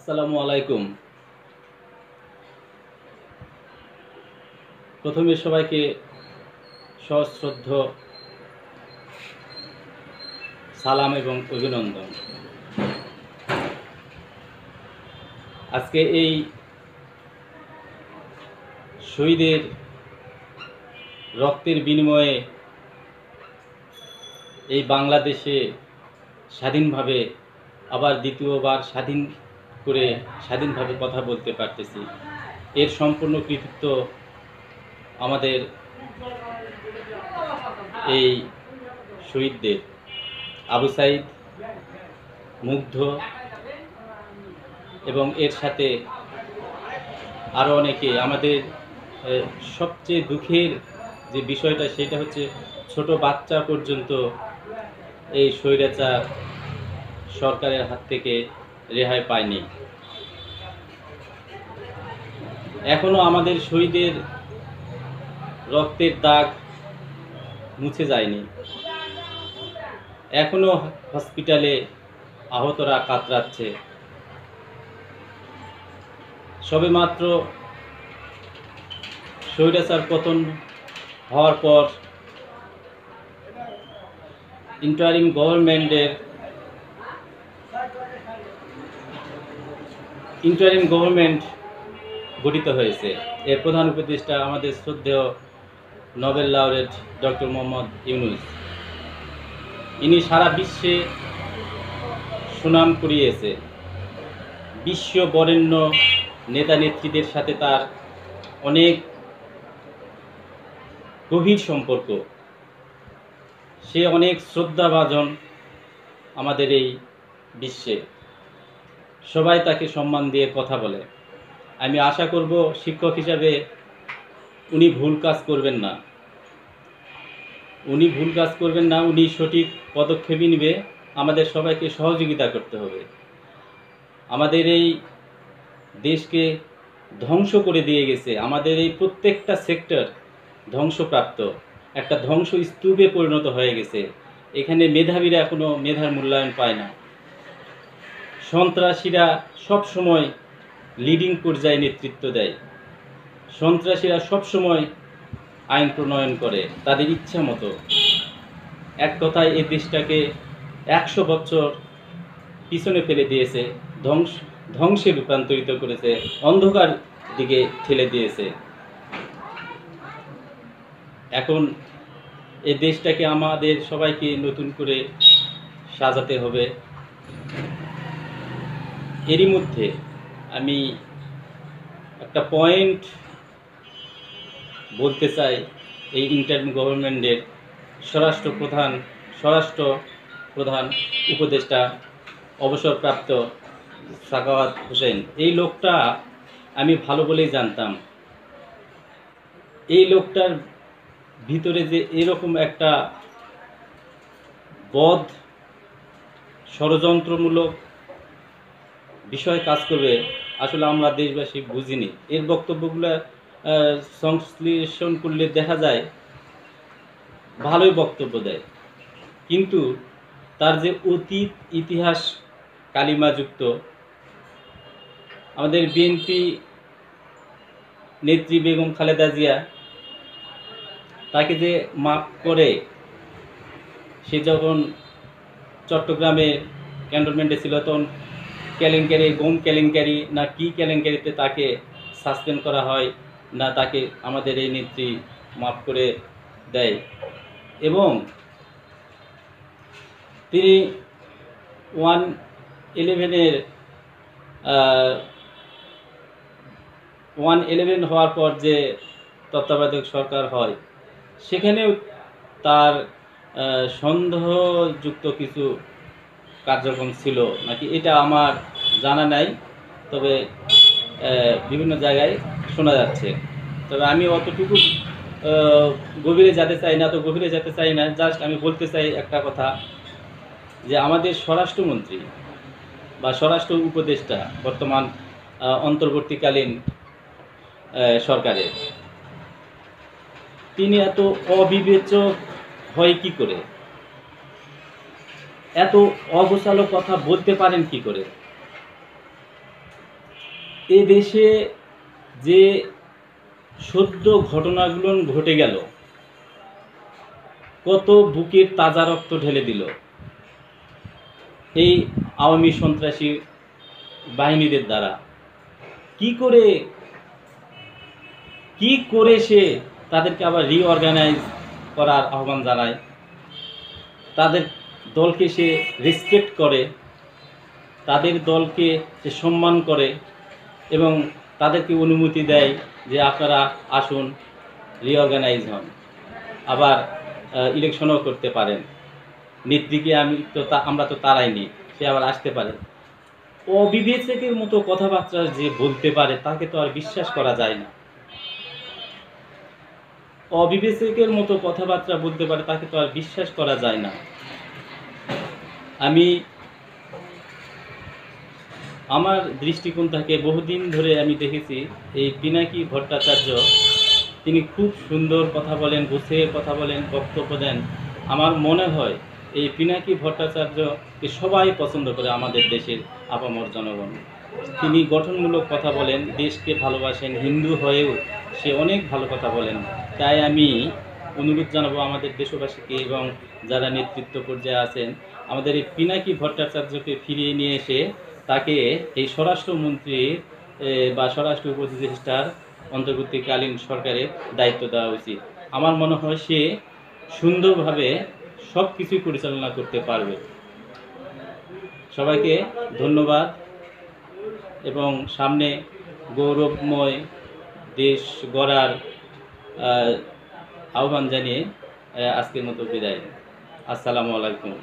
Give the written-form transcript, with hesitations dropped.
আসসালামু আলাইকুম। প্রথমে সবাইকে সশ্রদ্ধ সালাম এবং অভিনন্দন। আজকে এই শহীদের রক্তের বিনিময়ে এই বাংলাদেশে স্বাধীনভাবে আবার দ্বিতীয়বার স্বাধীনভাবে কথা বলতে পারতেছি। এর সম্পূর্ণ কৃতিত্ব আমাদের এই শহীদদের, আবু সাইদ, মুগ্ধ এবং এর সাথে আরও অনেকে। আমাদের সবচেয়ে দুঃখের যে বিষয়টা সেটা হচ্ছে ছোট বাচ্চা পর্যন্ত এই স্বৈরাচার সরকারের হাত থেকে রেহাই পায়নি। এখনো আমাদের শহীদের রক্তের দাগ মুছে যায়নি। এখনো হসপিটালে আহতরা কাতরাচ্ছে। সবেমাত্র স্বৈরাচার পতন হওয়ার পর ইন্টারিম গভর্নমেন্ট গঠিত হয়েছে। এর প্রধান উপদেষ্টা আমাদের শ্রদ্ধেয় নোবেল লাউরেট ডক্টর মোহাম্মদ ইউনূস। ইনি সারা বিশ্বে সুনাম কুড়িয়েছে। বিশ্ব বরেণ্য নেতা নেত্রীদের সাথে তার অনেক গভীর সম্পর্ক। সে অনেক শ্রদ্ধাভাজন আমাদের এই বিশ্বে। সবাই তাকে সম্মান দিয়ে কথা বলে। আমি আশা করব শিক্ষক হিসাবে উনি ভুল কাজ করবেন না। উনি সঠিক পদক্ষেপই নেবে। আমাদের সবাইকে সহযোগিতা করতে হবে। আমাদের এই দেশকে ধ্বংস করে দিয়ে গেছে। আমাদের এই প্রত্যেকটা সেক্টর ধ্বংসপ্রাপ্ত, একটা ধ্বংস স্তূপে পরিণত হয়ে গেছে। এখানে মেধাবীরা এখনো মেধার মূল্যায়ন পায় না। সন্ত্রাসীরা সবসময় লিডিং পর্যায়ে নেতৃত্ব দেয়। সন্ত্রাসীরা সবসময় আইন প্রণয়ন করে তাদের ইচ্ছা মতো। এক কথায় এই দেশটাকে 100 বছর পিছনে ফেলে দিয়েছে, ধ্বংসে রূপান্তরিত করেছে, অন্ধকার দিকে ঠেলে দিয়েছে। এখন এই দেশটাকে আমাদের সবাইকে নতুন করে সাজাতে হবে। এরই মধ্যে আমি একটা পয়েন্ট বলতে চাই। এই ইন্টারিম গভর্নমেন্টের স্বরাষ্ট্র প্রধান উপদেষ্টা অবসরপ্রাপ্ত সাখাওয়াত হোসেন, এই লোকটা আমি ভালো বলেই জানতাম। এই লোকটার ভিতরে যে এরকম একটা ষড়যন্ত্রমূলক বিষয় কাজ করবে, আসলে আমরা দেশবাসী বুঝিনি। এর বক্তব্যগুলো সংশ্লেষণ করলে দেখা যায় ভালোই বক্তব্য দেয়, কিন্তু তার যে অতীত ইতিহাস কালিমাযুক্ত। আমাদের বিএনপি নেত্রী বেগম খালেদা জিয়া তাকে যে মাফ করে, সে যখন চট্টগ্রামে ক্যান্টনমেন্টে ছিল তখন গম কেলেঙ্কারি না কি কেলেঙ্কারিতে তাকে সাসপেন্ড করা হয় না, তাকে আমাদের এই নেত্রী মাফ করে দেয়। এবং তিনি 1/11 হওয়ার পর যে তত্ত্বাবধায়ক সরকার হয়, সেখানেও তার সন্দেহযুক্ত কিছু কার্যক্রম ছিল নাকি এটা আমার জানা নাই, তবে বিভিন্ন জায়গায় শোনা যাচ্ছে। তবে আমি অতটুকু গভীরে যেতে চাই না। জাস্ট আমি বলতে চাই একটা কথা, যে আমাদের স্বরাষ্ট্রমন্ত্রী বা স্বরাষ্ট্র উপদেষ্টা বর্তমান অন্তর্বর্তীকালীন সরকারের, তিনি এত অবিবেচক হয় কি করে, এত অগোছালো কথা বলতে পারেন কি করে? এ দেশে যে সদ্য ঘটনাগুলো ঘটে গেল, কত বুকের তাজা রক্ত ঢেলে দিল এই আওয়ামী সন্ত্রাসী বাহিনীদের দ্বারা। কি করে সে তাদেরকে আবার রিঅর্গানাইজ করার আহ্বান জানায়, তাদের দলকে সে রেসপেক্ট করে, তাদের দলকে সে সম্মান করে এবং তাদেরকে অনুমতি দেয় যে আপনারা আসুন, রিঅর্গানাইজ হন, আবার ইলেকশনও করতে পারেন, নেত্রীকে আমরা তো তারাইনি, সে আবার আসতে পারে। অবিবেচকের মতো কথাবার্তা যে বলতে পারে তাকে তো আর বিশ্বাস করা যায় না। অবিবেচকের মতো কথাবার্তা বলতে পারে তাকে তো আর বিশ্বাস করা যায় না। আমি আমার দৃষ্টিকোণ থেকে বহুদিন ধরে আমি দেখেছি এই পিনাকি ভট্টাচার্য, তিনি খুব সুন্দর কথা বলেন, গুছিয়ে কথা বলেন, বক্তব্য দেন। আমার মনে হয় এই পিনাকি ভট্টাচার্যকে সবাই পছন্দ করে, আমাদের দেশের আপামর জনগণ। তিনি গঠনমূলক কথা বলেন, দেশকে ভালোবাসেন, হিন্দু হয়েও সে অনেক ভালো কথা বলেন। তাই আমি অনুরোধ জানাবো আমাদের দেশবাসীকে এবং যারা নেতৃত্ব পর্যায়ে আছেন, আমাদের এই পিনাকি ভট্টাচার্যকে ফিরিয়ে নিয়ে এসে তাকে এই স্বরাষ্ট্রমন্ত্রী বা স্বরাষ্ট্র উপদেষ্টার অন্তর্বর্তীকালীন সরকারের দায়িত্ব দেওয়া উচিত। আমার মনে হয় সে সুন্দরভাবে সব কিছুই পরিচালনা করতে পারবে। সবাইকে ধন্যবাদ এবং সামনে গৌরবময় দেশ গড়ার আহ্বান জানিয়ে আজকের মতো বিদায়। আসসালামু আলাইকুম।